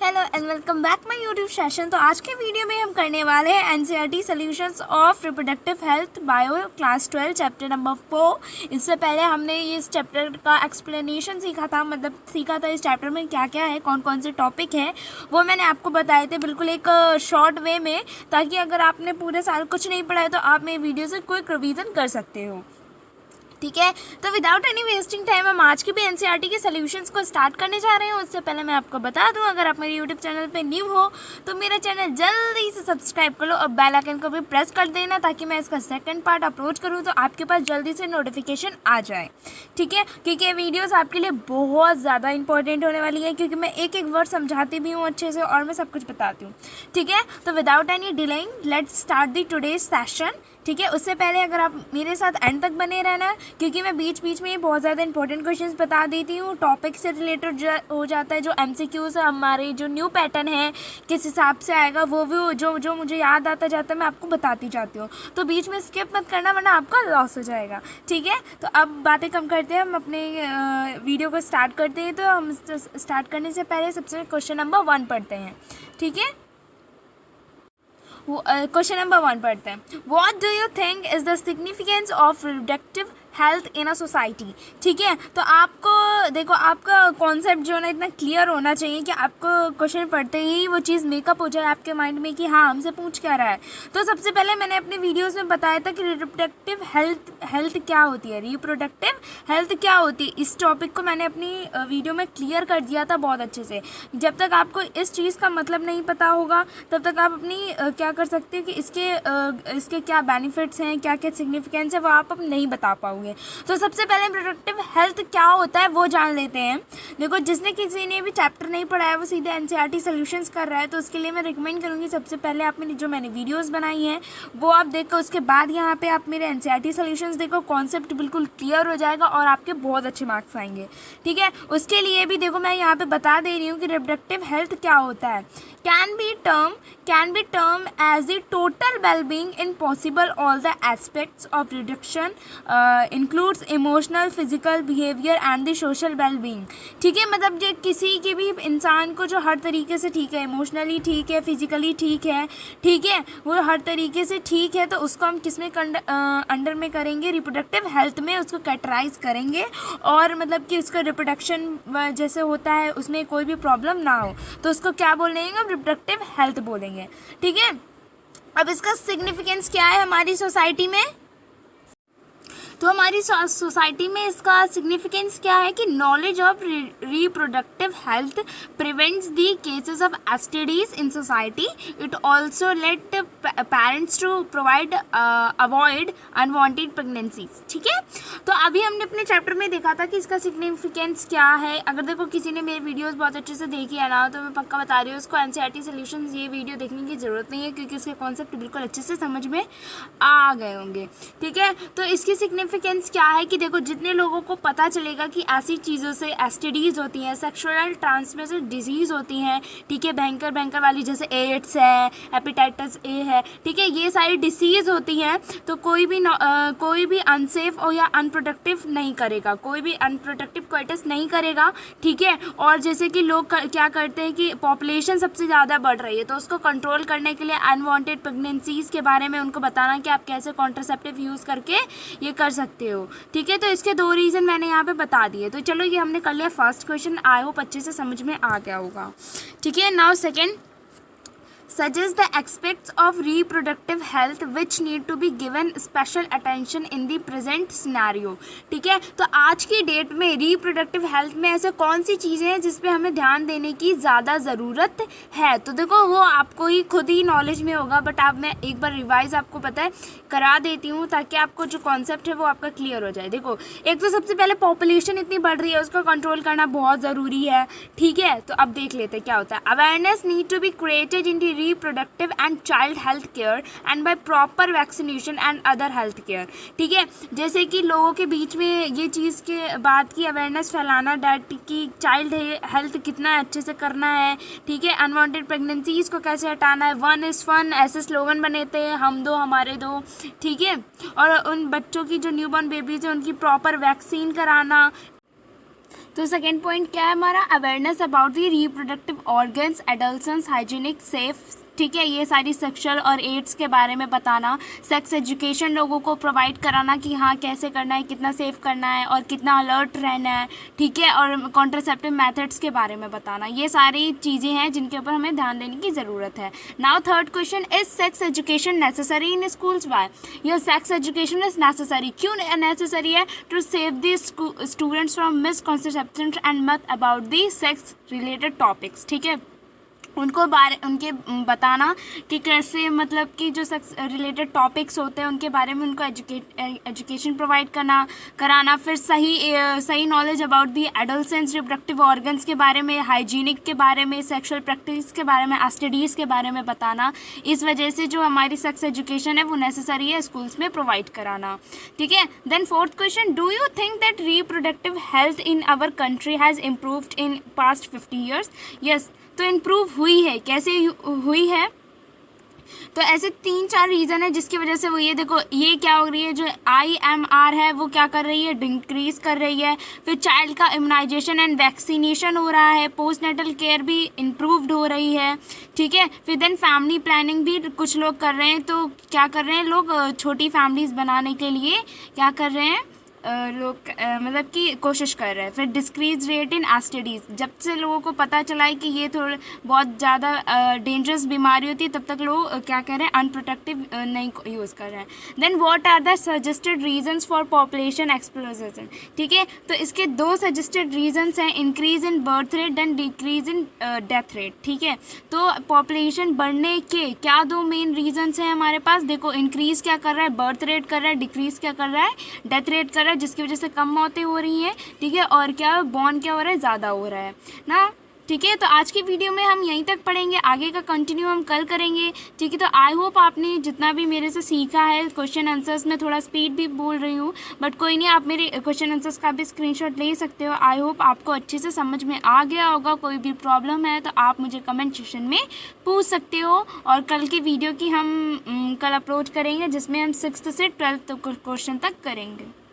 Hello and welcome back my YouTube session. तो आज के वीडियो में हम करने वाले हैं NCERT solutions of reproductive health bio class 12 chapter number 4। इससे पहले हमने इस चैप्टर का एक्सप्लेनेशन सीखा था, मतलब सीखा था इस चैप्टर में क्या क्या है, कौन कौन से टॉपिक हैं, वो मैंने आपको बताए थे बिल्कुल एक शॉर्ट वे में, ताकि अगर आपने पूरे साल कुछ नहीं पढ़ा है तो आप मेरी वीडियो से क्विक रिवीजन कर सकते हो। ठीक है, तो विदाउट एनी वेस्टिंग टाइम हम आज की भी एनसीईआरटी के सॉल्यूशंस को स्टार्ट करने जा रहे हैं। उससे पहले मैं आपको बता दूं, अगर आप मेरे यूट्यूब चैनल पे न्यू हो तो मेरा चैनल जल्दी से सब्सक्राइब कर लो और बेल आइकन को भी प्रेस कर देना, ताकि मैं इसका सेकंड पार्ट अपलोड करूं तो आपके पास जल्दी से नोटिफिकेशन आ जाए। ठीक है, क्योंकि ये वीडियोज़ आपके लिए बहुत ज़्यादा इंपॉर्टेंट होने वाली है, क्योंकि मैं एक एक वर्ड समझाती भी हूँ अच्छे से और मैं सब कुछ बताती हूँ। ठीक है, तो without any delaying let's start the today's session. ठीक है, उससे पहले अगर आप मेरे साथ एंड तक बने रहना, क्योंकि मैं बीच बीच में बहुत ज़्यादा इंपॉर्टेंट क्वेश्चंस बता देती हूँ, टॉपिक से रिलेटेड हो जाता है, जो एमसीक्यूज़ हमारे जो न्यू पैटर्न है किस हिसाब से आएगा वो भी जो मुझे याद आता जाता है मैं आपको बताती जाती हूँ। तो बीच में स्किप मत करना, वरना आपका लॉस हो जाएगा। ठीक है, तो अब बातें कम करते हैं, हम अपने वीडियो को स्टार्ट करते हैं। तो हम स्टार्ट करने से पहले सबसे क्वेश्चन नंबर 1 पढ़ते हैं। ठीक है, क्वेश्चन नंबर 1 पढ़ते हैं। What do you think is the significance of reproductive health in a society. ठीक है, तो आपको देखो, आपका कॉन्सेप्ट जो है ना इतना क्लियर होना चाहिए कि आपको क्वेश्चन पढ़ते ही वो चीज़ मेकअप हो जाए आपके माइंड में कि हाँ हमसे पूछ क्या रहा है। तो सबसे पहले मैंने अपने वीडियोस में बताया था कि रिप्रोडक्टिव हेल्थ क्या होती है, रिप्रोडक्टिव हेल्थ क्या होती है। इस टॉपिक को मैंने अपनी वीडियो में क्लियर कर दिया था बहुत अच्छे से। जब तक आपको इस चीज़ का मतलब नहीं पता होगा तब तक आप अपनी क्या कर सकते हैं कि इसके क्या बेनिफिट्स हैं, क्या क्या सिग्निफिकेंस है, वो आप अब नहीं बता पाओगे। तो सबसे पहले रिप्रोडक्टिव हेल्थ क्या होता है वो जान लेते हैं। देखो, किसी ने भी चैप्टर नहीं पढ़ा है वो सीधे एनसीईआरटी सॉल्यूशंस कर रहा है, तो उसके लिए मैं रिकमेंड करूँगी सबसे पहले आप मैंने वीडियोस बनाई हैं वो आप देखो, उसके बाद यहाँ पे आप मेरे एनसीईआरटी सॉल्यूशंस देखो, कॉन्सेप्ट बिल्कुल क्लियर हो जाएगा और आपके बहुत अच्छे मार्क्स आएंगे। ठीक है, उसके लिए भी देखो मैं यहाँ पे बता दे रही हूँ कि रिप्रोडक्टिव हेल्थ क्या होता है। Can be term as the total wellbeing in possible all the aspects of reduction includes emotional, physical, behaviour and the social wellbeing. ठीक है, मतलब जो किसी के भी इंसान को जो हर तरीके से ठीक है, इमोशनली ठीक है, फिजिकली ठीक है, वो हर तरीके से ठीक है, तो उसको हम किस में अंडर में करेंगे, रिप्रोडक्टिव हेल्थ में उसको कैटेगराइज करेंगे। और मतलब कि उसका रिप्रोडक्शन जैसे होता है उसमें कोई भी प्रॉब्लम ना हो, तो उसको क्या बोलेंगे, हम रिप्रोडक्टिव हेल्थ बोलेंगे। ठीक है, अब इसका सिग्निफिकेंस क्या है हमारी सोसाइटी में, तो हमारी सोसाइटी में इसका सिग्निफिकेंस क्या है कि knowledge of reproductive health prevents the cases of STDs in society. It also let parents to avoid unwanted pregnancies. ठीक है, तो अभी हमने अपने चैप्टर में देखा था कि इसका सिग्निफिकेंस क्या है। अगर देखो किसी ने मेरे वीडियोस बहुत अच्छे से देखी है ना, तो मैं पक्का बता रही हूँ उसको एनसीईआरटी सॉल्यूशंस ये वीडियो देखने की ज़रूरत नहीं है, क्योंकि इसके कॉन्सेप्ट बिल्कुल अच्छे से समझ में आ गए होंगे। ठीक है, तो इसकी सिग्निफिकेंस क्या है कि देखो, जितने लोगों को पता चलेगा कि ऐसी चीज़ों से एसटीडीज होती हैं, सेक्सुअल ट्रांसमिटेड डिजीज़ होती हैं, ठीक है, भयंकर वाली, जैसे एड्स है, हेपेटाइटिस ए है, ठीक है, ये सारी डिसीज़ होती हैं, तो कोई भी अनसेफ और या अनप्रोडक्टिव नहीं करेगा, कोई भी अनप्रोडक्टिव कोइटस नहीं करेगा। ठीक है, और जैसे कि लोग क्या करते हैं कि पॉपुलेशन सबसे ज़्यादा बढ़ रही है, तो उसको कंट्रोल करने के लिए अनवांटेड प्रेगनेंसीज़ के बारे में उनको बताना कि आप कैसे कॉन्ट्रासेप्टिव यूज़ करके ये कर सकते हो। ठीक है, तो इसके 2 रीज़न मैंने यहाँ पे बता दिए। तो चलो, ये हमने कर लिया फर्स्ट क्वेश्चन, आई होप अच्छे से समझ में आ गया होगा। ठीक है, now second, suggest the aspects of reproductive health which need to be given special attention in the present scenario। ठीक है, तो आज की डेट में रिप्रोडक्टिव हेल्थ में ऐसे कौन सी चीज़ें हैं जिस पे हमें ध्यान देने की ज़्यादा ज़रूरत है। तो देखो, वो आपको ही खुद ही नॉलेज में होगा, बट आप मैं एक बार रिवाइज आपको पता है करा देती हूँ, ताकि आपको जो कॉन्सेप्ट है वो आपका क्लियर हो जाए। देखो, एक तो सबसे पहले पॉपुलेशन इतनी बढ़ रही है, उसको कंट्रोल करना बहुत ज़रूरी है। ठीक है, तो अब देख लेते हैं क्या होता है। Awareness need to be created in reproductive and child health care and by proper vaccination and other health care। ठीक है, जैसे कि लोगों के बीच में ये चीज़ के बात की अवेयरनेस फैलाना, डैट की चाइल्ड हेल्थ कितना अच्छे से करना है। ठीक है, अनवांटेड प्रेगनेंसीज को कैसे हटाना है, 1 is fun ऐसे स्लोगन बने थे, हम दो हमारे दो। ठीक है, और उन बच्चों की जो न्यूबॉर्न बेबीज है उनकी प्रॉपर वैक्सीन कराना। तो सेकेंड पॉइंट क्या है हमारा, awareness about the reproductive organs, adolescents, hygienic, safe, ठीक है, ये सारी सेक्सुअल और एड्स के बारे में बताना, सेक्स एजुकेशन लोगों को प्रोवाइड कराना कि हाँ कैसे करना है, कितना सेफ करना है और कितना अलर्ट रहना है, ठीक है, और कॉन्ट्रासेप्टिव मेथड्स के बारे में बताना। ये सारी चीज़ें हैं जिनके ऊपर हमें ध्यान देने की ज़रूरत है। Now third question, is sex education necessary in schools? Why? Your sex education is necessary. क्यों नेसेसरी है? To save the students from misconception and myth about the sex related topics, ठीक है, उनके बताना कि कैसे, मतलब कि जो सेक्स रिलेटेड टॉपिक्स होते हैं उनके बारे में उनको एजुकेशन प्रोवाइड कराना, फिर सही knowledge about the adolescence, reproductive organs के बारे में, हाइजीनिक के बारे में, सेक्सुअल प्रैक्टिस के बारे में, एसटीडीज़ के बारे में बताना। इस वजह से जो हमारी सेक्स एजुकेशन है वो नेसेसरी है स्कूल्स में प्रोवाइड कराना, ठीक है। Then fourth question, do you think that reproductive health in our country has improved in past 50 years? Yes, तो इम्प्रूव हुई है। कैसे हुई है? तो ऐसे 3-4 रीज़न है जिसकी वजह से वो, ये देखो ये क्या हो रही है, जो IMR है वो क्या कर रही है, डिक्रीज़ कर रही है। फिर चाइल्ड का इम्यूनाइजेशन एंड वैक्सीनेशन हो रहा है, पोस्ट नेटल केयर भी इम्प्रूव्ड हो रही है, ठीक है। फिर देन फैमिली प्लानिंग भी कुछ लोग कर रहे हैं। तो क्या कर रहे हैं लोग, छोटी फैमिलीज़ बनाने के लिए क्या कर रहे हैं लोग, मतलब कि कोशिश कर रहे हैं। फिर डिस्क्रीज रेट इन एसटीडीज़, जब से लोगों को पता चला है कि ये थोड़े बहुत ज़्यादा डेंजरस बीमारी होती है, तब तक लोग क्या कर रहे हैं, अनप्रोटेक्टिव नहीं यूज़ कर रहे हैं। Then what are the suggested reasons for population explosion, ठीक है। तो इसके 2 सजेस्टेड रीजंस हैं, increase in birth rate and decrease in death rate, ठीक है। तो पॉपुलेशन बढ़ने के क्या 2 मेन रीजंस हैं हमारे पास? देखो, इंक्रीज़ क्या कर रहा है, बर्थ रेट कर रहा है, डिक्रीज़ क्या कर रहा है, डेथ रेट कर रहा है, जिसकी वजह से कम मौतें हो रही हैं, ठीक है, और क्या बॉर्न क्या हो रहा है, ज़्यादा हो रहा है ना, ठीक है। तो आज की वीडियो में हम यहीं तक पढ़ेंगे, आगे का कंटिन्यू हम कल करेंगे, ठीक है। तो आई होप आपने जितना भी मेरे से सीखा है, क्वेश्चन आंसर्स में थोड़ा स्पीड भी बोल रही हूँ, बट कोई नहीं, आप मेरे क्वेश्चन आंसर्स का भी स्क्रीनशॉट ले सकते हो। आई होप आपको अच्छे से समझ में आ गया होगा। कोई भी प्रॉब्लम है तो आप मुझे कमेंट सेक्शन में पूछ सकते हो। और कल की वीडियो की हम कल अपलोड करेंगे, जिसमें हम 6th से 12th क्वेश्चन तक करेंगे।